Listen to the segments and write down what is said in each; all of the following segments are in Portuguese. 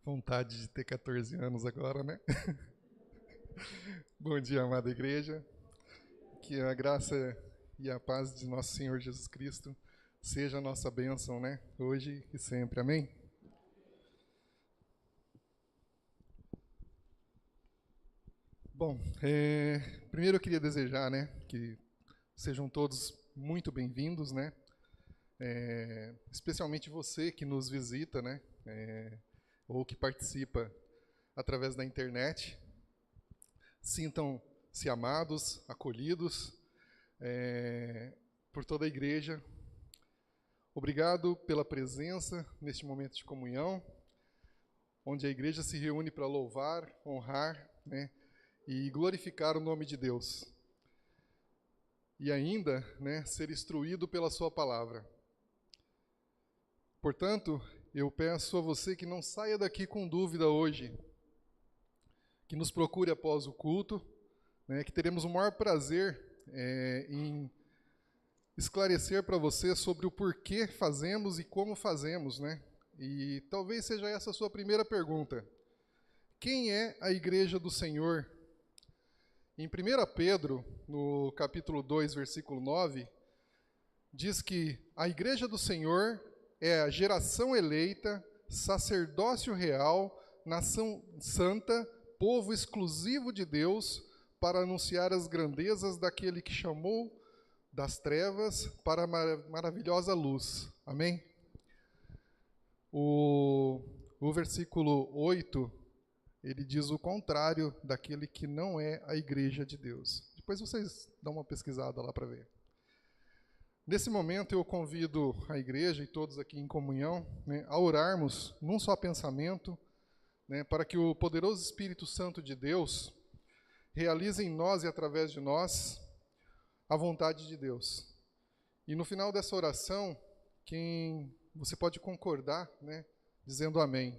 Vontade de ter 14 anos agora, né? Bom dia, amada igreja. Que a graça e a paz de nosso Senhor Jesus Cristo seja a nossa bênção, né? Hoje e sempre. Amém? Bom, primeiro eu queria desejar, né, que sejam todos muito bem-vindos, né? Especialmente você que nos visita, né? Ou que participa através da internet. Sintam-se amados, acolhidos por toda a igreja. Obrigado pela presença neste momento de comunhão, onde a igreja se reúne para louvar, honrar, né, e glorificar o nome de Deus. E ainda, né, ser instruído pela sua palavra. Portanto, eu peço a você que não saia daqui com dúvida hoje, que nos procure após o culto, né, que teremos o maior prazer em esclarecer para você sobre o porquê fazemos e como fazemos, né? E talvez seja essa a sua primeira pergunta. Quem é a igreja do Senhor? Em 1 Pedro, no capítulo 2, versículo 9, diz que a igreja do Senhor é a geração eleita, sacerdócio real, nação santa, povo exclusivo de Deus, para anunciar as grandezas daquele que chamou das trevas para a maravilhosa luz. Amém? O versículo 8, ele diz o contrário daquele que não é a igreja de Deus. Depois vocês dão uma pesquisada lá para ver. Nesse momento eu convido a igreja e todos aqui em comunhão, né, a orarmos num só pensamento, né, para que o poderoso Espírito Santo de Deus realize em nós e através de nós a vontade de Deus. E no final dessa oração, você pode concordar, né, dizendo amém.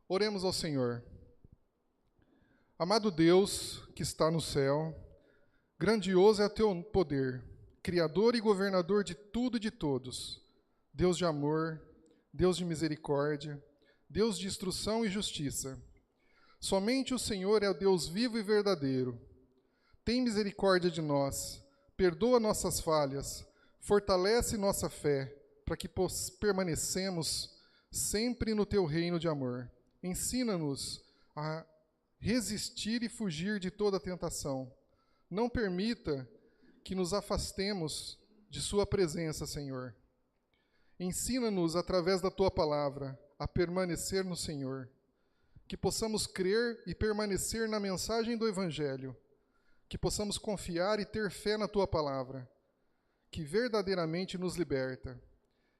Oremos ao Senhor. Amado Deus que está no céu, grandioso é o teu poder, Criador e governador de tudo e de todos, Deus de amor, Deus de misericórdia, Deus de instrução e justiça. Somente o Senhor é o Deus vivo e verdadeiro. Tem misericórdia de nós, perdoa nossas falhas, fortalece nossa fé, para que permanecemos sempre no teu reino de amor. Ensina-nos a resistir e fugir de toda tentação. Não permita que nos afastemos de sua presença, Senhor. Ensina-nos, através da tua palavra, a permanecer no Senhor. Que possamos crer e permanecer na mensagem do Evangelho. Que possamos confiar e ter fé na tua palavra, que verdadeiramente nos liberta.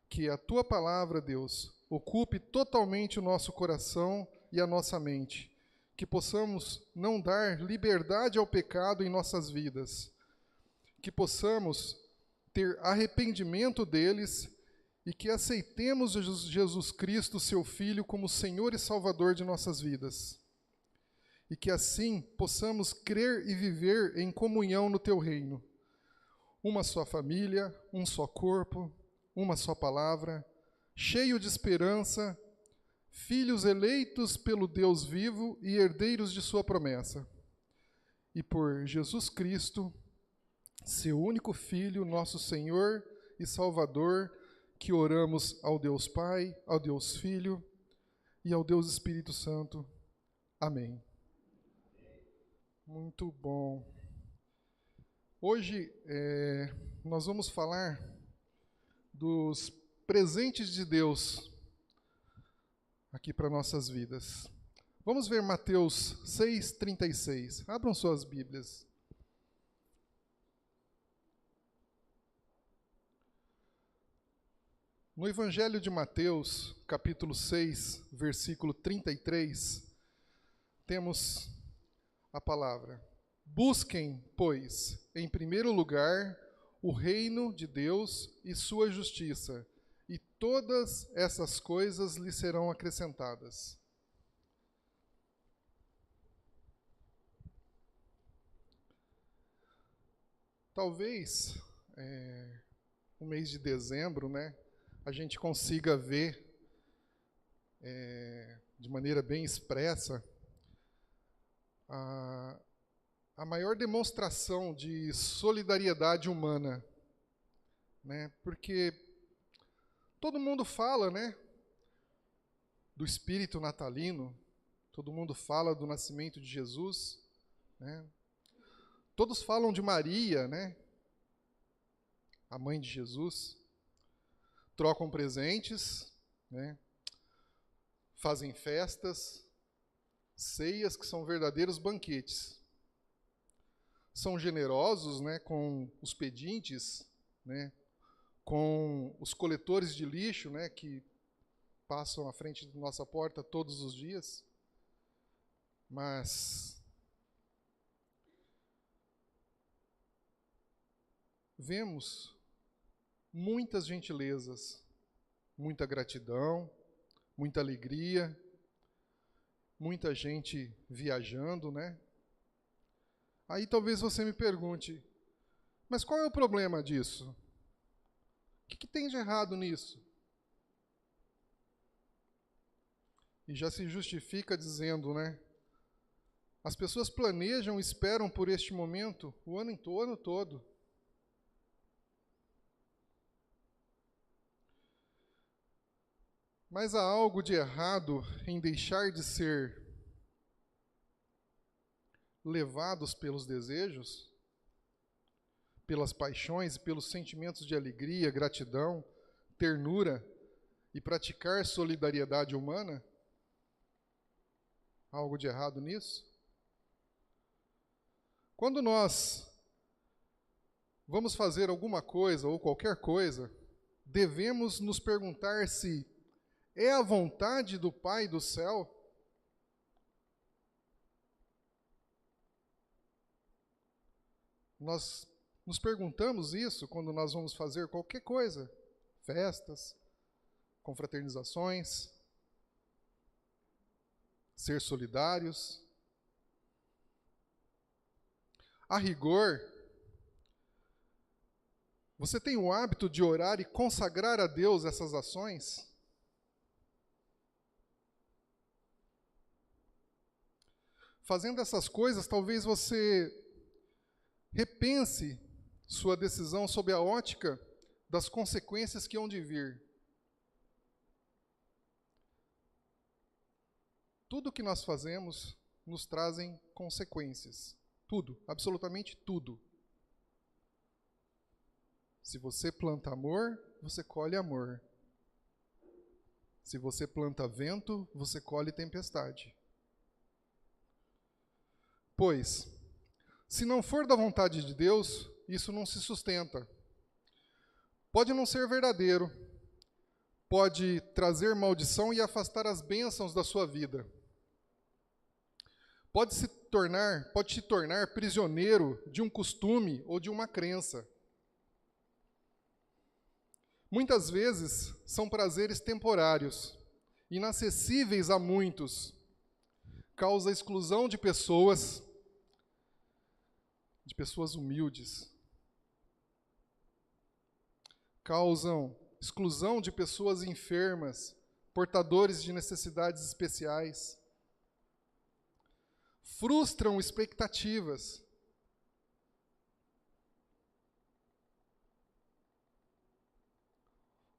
Que a tua palavra, Deus, ocupe totalmente o nosso coração e a nossa mente. Que possamos não dar liberdade ao pecado em nossas vidas. Que possamos ter arrependimento deles e que aceitemos Jesus Cristo, seu Filho, como Senhor e Salvador de nossas vidas. E que assim possamos crer e viver em comunhão no teu reino. Uma só família, um só corpo, uma só palavra, cheio de esperança, filhos eleitos pelo Deus vivo e herdeiros de sua promessa. E por Jesus Cristo, seu único Filho, nosso Senhor e Salvador, que oramos ao Deus Pai, ao Deus Filho e ao Deus Espírito Santo. Amém. Muito bom. Hoje nós vamos falar dos presentes de Deus aqui para nossas vidas. Vamos ver Mateus 6:36. Abram suas Bíblias. No Evangelho de Mateus, capítulo 6, versículo 33, temos a palavra: busquem, pois, em primeiro lugar, o reino de Deus e sua justiça, e todas essas coisas lhe serão acrescentadas. Talvez, no mês de dezembro, né, a gente consiga ver de maneira bem expressa, a maior demonstração de solidariedade humana, né? Porque todo mundo fala, né, do espírito natalino, todo mundo fala do nascimento de Jesus, né? Todos falam de Maria, né, a mãe de Jesus, trocam presentes, né, fazem festas, ceias que são verdadeiros banquetes. São generosos, né, com os pedintes, né, com os coletores de lixo, né, que passam à frente da nossa porta todos os dias. Mas vemos muitas gentilezas, muita gratidão, muita alegria, muita gente viajando, né? Aí talvez você me pergunte, mas qual é o problema disso? O que tem de errado nisso? E já se justifica dizendo, né? As pessoas planejam e esperam por este momento o ano todo. Mas há algo de errado em deixar de ser levados pelos desejos, pelas paixões e pelos sentimentos de alegria, gratidão, ternura e praticar solidariedade humana? Há algo de errado nisso? Quando nós vamos fazer alguma coisa ou qualquer coisa, devemos nos perguntar se é a vontade do Pai do céu? Nós nos perguntamos isso quando nós vamos fazer qualquer coisa, festas, confraternizações, ser solidários. A rigor, você tem o hábito de orar e consagrar a Deus essas ações? Fazendo essas coisas, talvez você repense sua decisão sob a ótica das consequências que hão de vir. Tudo que nós fazemos nos trazem consequências. Tudo, absolutamente tudo. Se você planta amor, você colhe amor. Se você planta vento, você colhe tempestade. Pois, se não for da vontade de Deus, isso não se sustenta. Pode não ser verdadeiro, pode trazer maldição e afastar as bênçãos da sua vida. Pode te tornar prisioneiro de um costume ou de uma crença. Muitas vezes são prazeres temporários, inacessíveis a muitos, causa exclusão de pessoas humildes, causam exclusão de pessoas enfermas, portadores de necessidades especiais, frustram expectativas.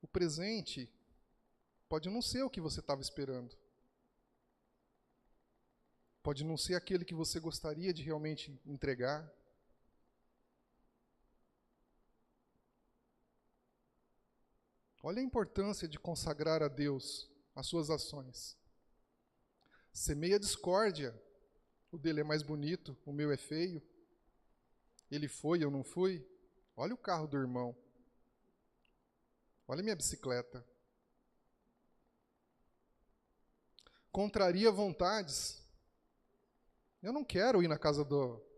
O presente pode não ser o que você estava esperando. Pode não ser aquele que você gostaria de realmente entregar. Olha a importância de consagrar a Deus as suas ações. Semeia discórdia. O dele é mais bonito, o meu é feio. Ele foi, eu não fui. Olha o carro do irmão. Olha a minha bicicleta. Contraria vontades. Eu não quero ir na casa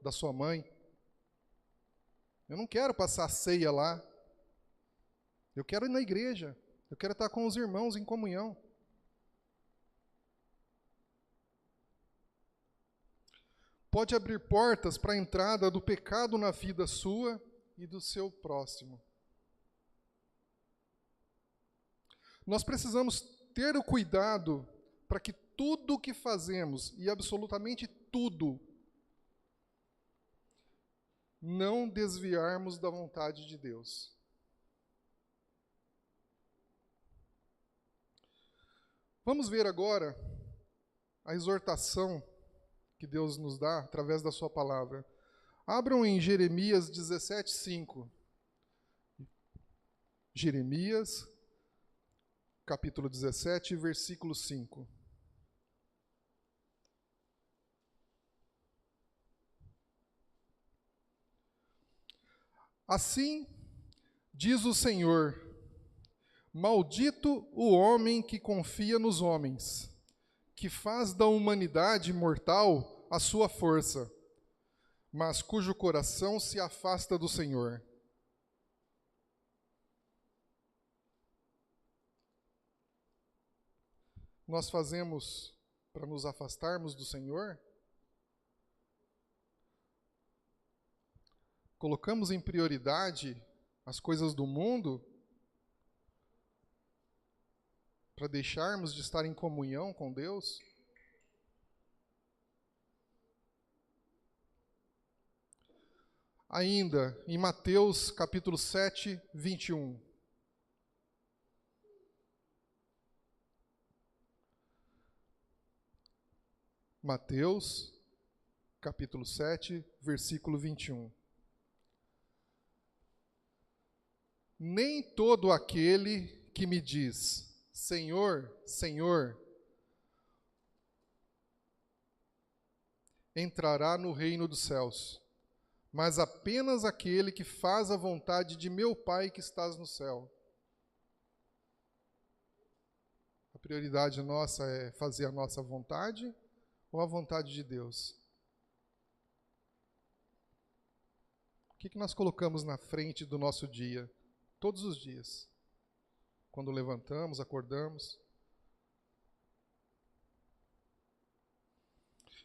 da sua mãe. Eu não quero passar ceia lá. Eu quero ir na igreja. Eu quero estar com os irmãos em comunhão. Pode abrir portas para a entrada do pecado na vida sua e do seu próximo. Nós precisamos ter o cuidado para que tudo que fazemos, e absolutamente tudo, não desviarmos da vontade de Deus. Vamos ver agora a exortação que Deus nos dá através da sua palavra. Abram em Jeremias 17:5. Jeremias, capítulo 17, versículo 5. Assim diz o Senhor: maldito o homem que confia nos homens, que faz da humanidade mortal a sua força, mas cujo coração se afasta do Senhor. Nós fazemos para nos afastarmos do Senhor? Colocamos em prioridade as coisas do mundo para deixarmos de estar em comunhão com Deus? Ainda em Mateus capítulo 7, 21. Mateus capítulo 7, versículo 21. Nem todo aquele que me diz, Senhor, Senhor, entrará no reino dos céus, mas apenas aquele que faz a vontade de meu Pai que estás no céu. A prioridade nossa é fazer a nossa vontade ou a vontade de Deus? O que nós colocamos na frente do nosso dia, todos os dias? Quando levantamos, acordamos.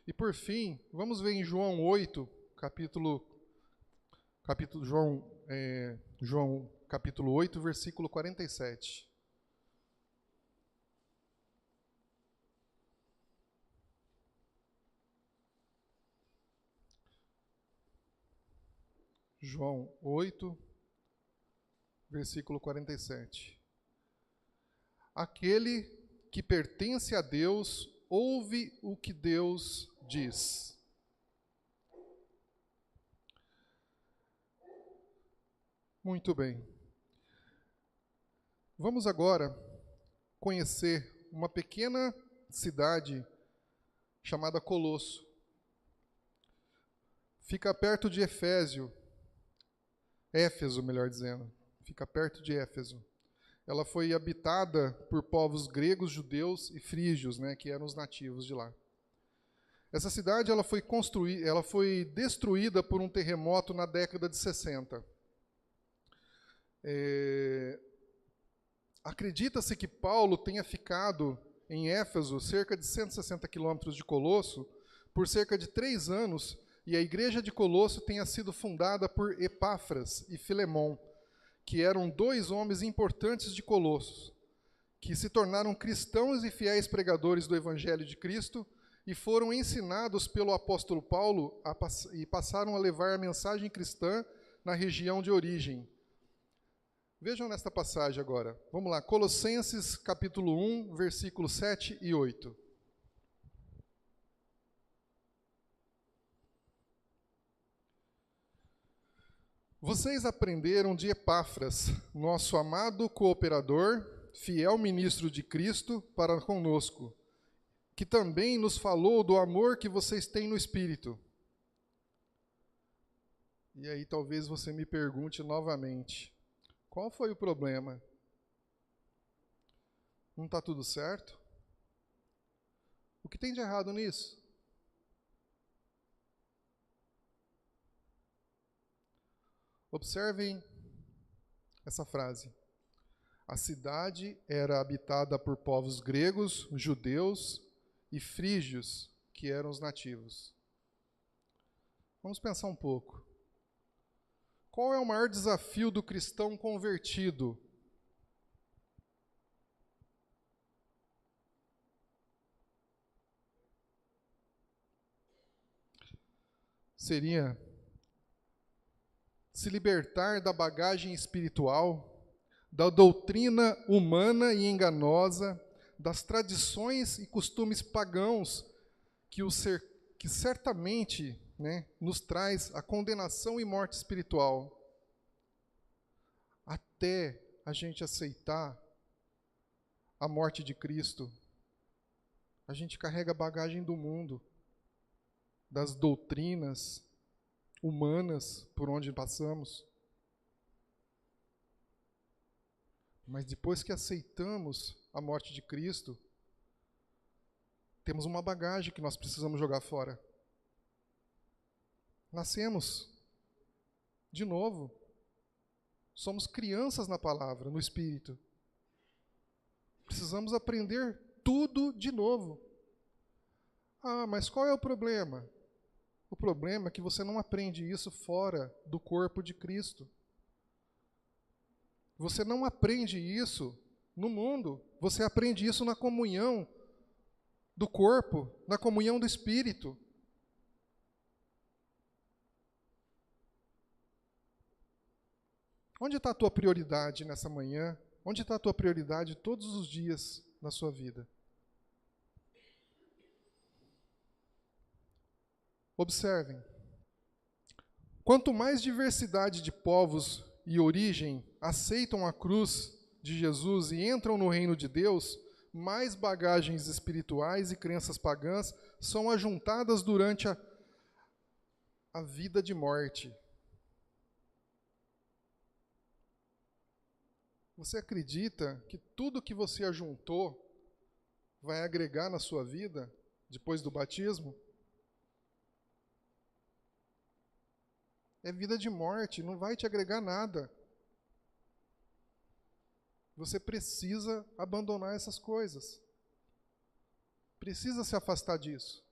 E por fim, vamos ver em João 8, João capítulo 8, versículo 47. João 8, versículo 47. Aquele que pertence a Deus, ouve o que Deus diz. Muito bem. Vamos agora conhecer uma pequena cidade chamada Colosso. Fica perto de Éfeso, melhor dizendo. Fica perto de Éfeso. Ela foi habitada por povos gregos, judeus e frígios, que eram os nativos de lá. Essa cidade ela foi destruída por um terremoto na década de 60. Acredita-se que Paulo tenha ficado em Éfeso, cerca de 160 quilômetros de Colosso, por cerca de 3 anos, e a igreja de Colosso tenha sido fundada por Epáfras e Filemon, que eram 2 homens importantes de Colossos, que se tornaram cristãos e fiéis pregadores do Evangelho de Cristo e foram ensinados pelo apóstolo Paulo e passaram a levar a mensagem cristã na região de origem. Vejam nesta passagem agora. Vamos lá, Colossenses capítulo 1, versículos 7 e 8. Vocês aprenderam de Epáfras, nosso amado cooperador, fiel ministro de Cristo para conosco, que também nos falou do amor que vocês têm no Espírito. E aí talvez você me pergunte novamente, qual foi o problema? Não está tudo certo? O que tem de errado nisso? Observem essa frase. A cidade era habitada por povos gregos, judeus e frígios, que eram os nativos. Vamos pensar um pouco. Qual é o maior desafio do cristão convertido? seria se libertar da bagagem espiritual, da doutrina humana e enganosa, das tradições e costumes pagãos que certamente, né, nos traz a condenação e morte espiritual, até a gente aceitar a morte de Cristo. A gente carrega a bagagem do mundo, das doutrinas humanas por onde passamos. Mas depois que aceitamos a morte de Cristo, temos uma bagagem que nós precisamos jogar fora. Nascemos de novo. Somos crianças na palavra, no Espírito. Precisamos aprender tudo de novo. Ah, mas qual é o problema? O problema é que você não aprende isso fora do corpo de Cristo. Você não aprende isso no mundo. Você aprende isso na comunhão do corpo, na comunhão do Espírito. Onde está a tua prioridade nessa manhã? Onde está a tua prioridade todos os dias na sua vida? Observem. Quanto mais diversidade de povos e origem aceitam a cruz de Jesus e entram no reino de Deus, mais bagagens espirituais e crenças pagãs são ajuntadas durante a vida de morte. Você acredita que tudo que você ajuntou vai agregar na sua vida depois do batismo? É vida de morte, não vai te agregar nada. Você precisa abandonar essas coisas. Precisa se afastar disso.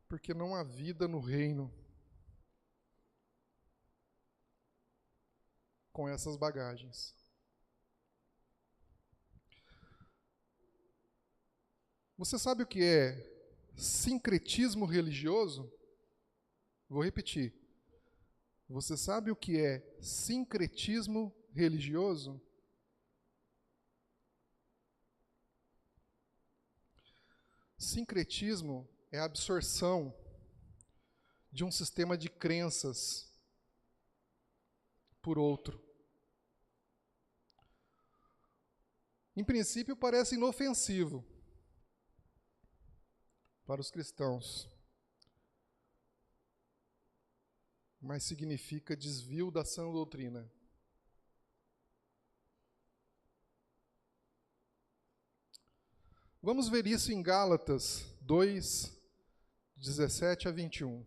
Porque não há vida no reino com essas bagagens. Você sabe o que é sincretismo religioso? Vou repetir. Você sabe o que é sincretismo religioso? Sincretismo é a absorção de um sistema de crenças por outro. Em princípio, parece inofensivo para os cristãos, mas significa desvio da sã doutrina. Vamos ver isso em Gálatas 2, 17 a 21.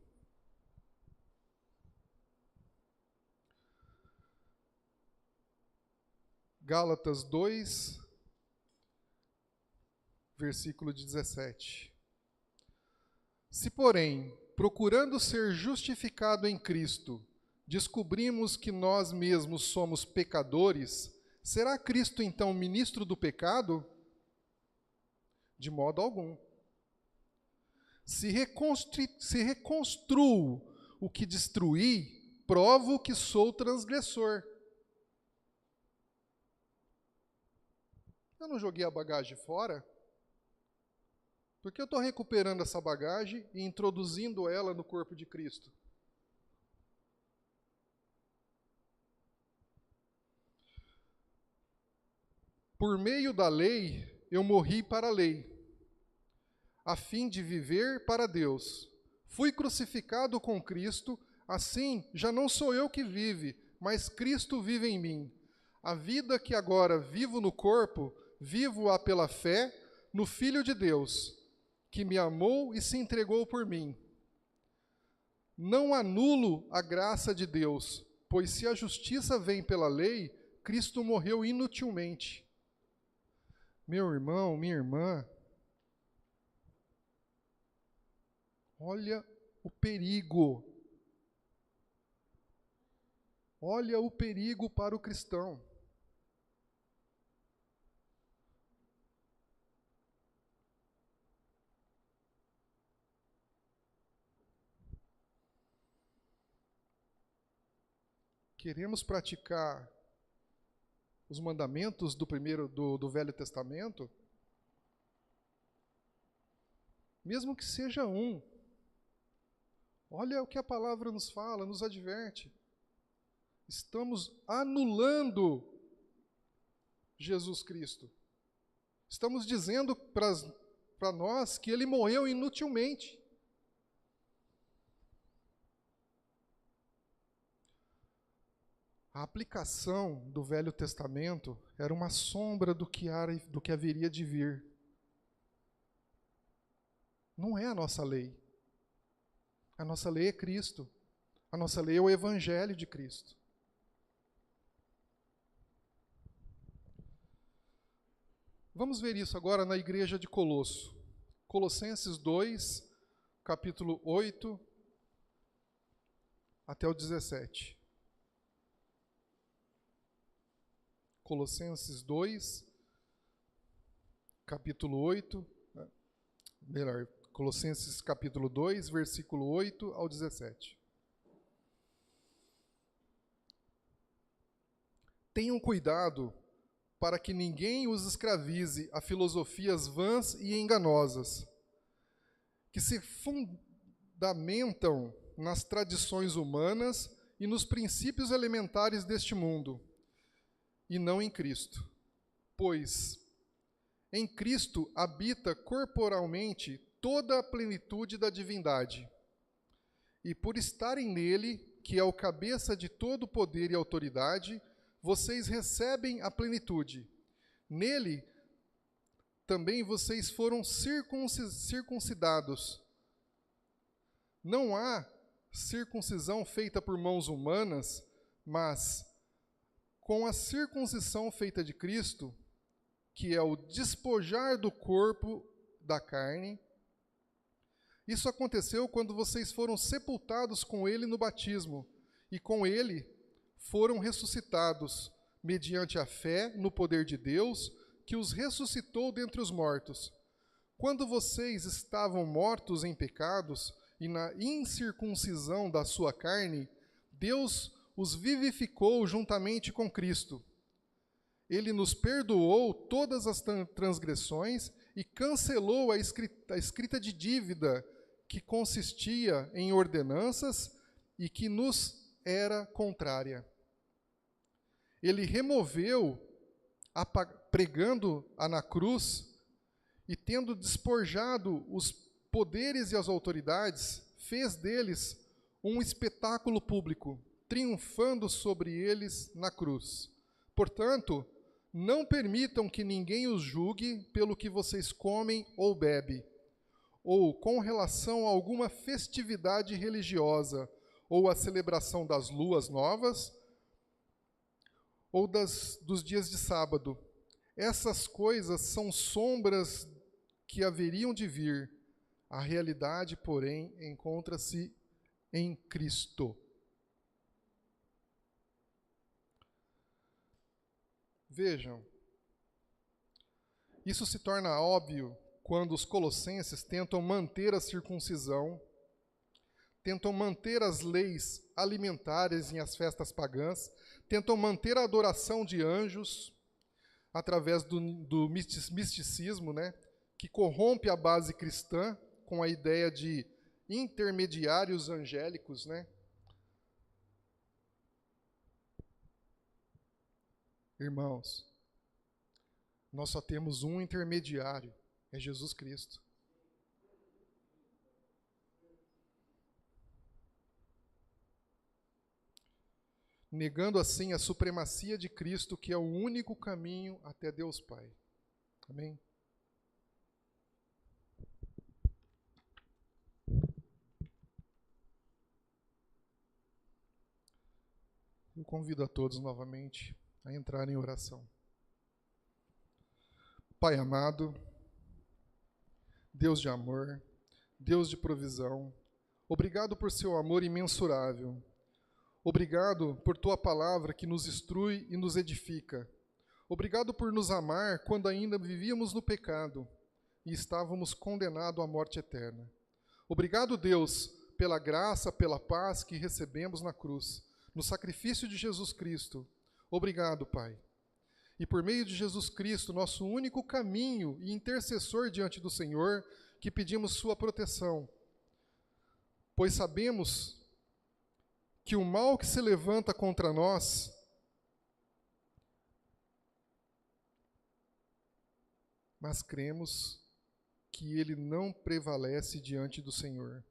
Gálatas 2, versículo 17. Se, porém, procurando ser justificado em Cristo, descobrimos que nós mesmos somos pecadores, será Cristo então ministro do pecado? De modo algum. Se reconstruo o que destruí, provo que sou transgressor. Eu não joguei a bagagem fora? Porque eu estou recuperando essa bagagem e introduzindo ela no corpo de Cristo. Por meio da lei, eu morri para a lei, a fim de viver para Deus. Fui crucificado com Cristo, assim já não sou eu que vive, mas Cristo vive em mim. A vida que agora vivo no corpo, vivo-a pela fé no Filho de Deus, que me amou e se entregou por mim. Não anulo a graça de Deus, pois se a justiça vem pela lei, Cristo morreu inutilmente. Meu irmão, minha irmã, olha o perigo. Olha o perigo para o cristão. queremos praticar os mandamentos do Velho Testamento, mesmo que seja um, olha o que a palavra nos fala, nos adverte. Estamos anulando Jesus Cristo. Estamos dizendo para nós que ele morreu inutilmente. A aplicação do Velho Testamento era uma sombra do que haveria de vir. Não é a nossa lei. A nossa lei é Cristo. A nossa lei é o Evangelho de Cristo. Vamos ver isso agora na igreja de Colosso. Colossenses 2, capítulo 8 até o 17. Colossenses 2, capítulo 8, Colossenses capítulo 2, versículo 8 ao 17. Tenham cuidado para que ninguém os escravize a filosofias vãs e enganosas, que se fundamentam nas tradições humanas e nos princípios elementares deste mundo, e não em Cristo. Pois em Cristo habita corporalmente toda a plenitude da divindade. E por estarem nele, que é o cabeça de todo poder e autoridade, vocês recebem a plenitude. Nele também vocês foram circuncidados. Não há circuncisão feita por mãos humanas, mas com a circuncisão feita de Cristo, que é o despojar do corpo da carne. Isso aconteceu quando vocês foram sepultados com ele no batismo, e com ele foram ressuscitados, mediante a fé no poder de Deus, que os ressuscitou dentre os mortos. Quando vocês estavam mortos em pecados e na incircuncisão da sua carne, Deus os vivificou juntamente com Cristo. Ele nos perdoou todas as transgressões e cancelou a escrita de dívida que consistia em ordenanças e que nos era contrária. Ele removeu, pregando-a na cruz, e tendo despojado os poderes e as autoridades, fez deles um espetáculo público, triunfando sobre eles na cruz. Portanto, não permitam que ninguém os julgue pelo que vocês comem ou bebem, ou com relação a alguma festividade religiosa, ou a celebração das luas novas, ou dos dias de sábado. Essas coisas são sombras que haveriam de vir. A realidade, porém, encontra-se em Cristo. Vejam, isso se torna óbvio quando os colossenses tentam manter a circuncisão, tentam manter as leis alimentares e as festas pagãs, tentam manter a adoração de anjos através do misticismo, né, que corrompe a base cristã com a ideia de intermediários angélicos, né? Irmãos, nós só temos um intermediário, é Jesus Cristo. Negando assim a supremacia de Cristo, que é o único caminho até Deus Pai. Amém? Eu convido a todos novamente a entrar em oração. Pai amado, Deus de amor, Deus de provisão, obrigado por seu amor imensurável. Obrigado por tua palavra que nos instrui e nos edifica. Obrigado por nos amar quando ainda vivíamos no pecado e estávamos condenados à morte eterna. Obrigado, Deus, pela graça, pela paz que recebemos na cruz. no sacrifício de Jesus Cristo. Obrigado, Pai. E por meio de Jesus Cristo, nosso único caminho e intercessor diante do Senhor, que pedimos sua proteção, pois sabemos que o mal que se levanta contra nós mas cremos que ele não prevalece diante do Senhor.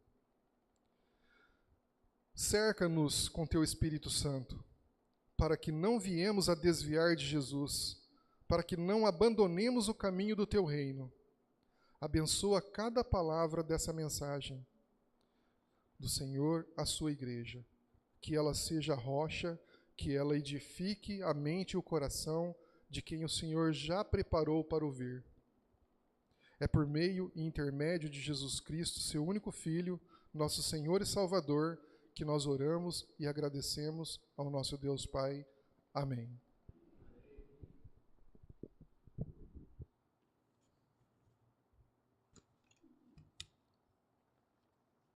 Cerca-nos com teu Espírito Santo, para que não viemos a desviar de Jesus, para que não abandonemos o caminho do teu reino. Abençoa cada palavra dessa mensagem do Senhor à sua igreja, que ela seja rocha, que ela edifique a mente e o coração de quem o Senhor já preparou para ouvir. É por meio e intermédio de Jesus Cristo, seu único Filho, nosso Senhor e Salvador, que nós oramos e agradecemos ao nosso Deus Pai. Amém.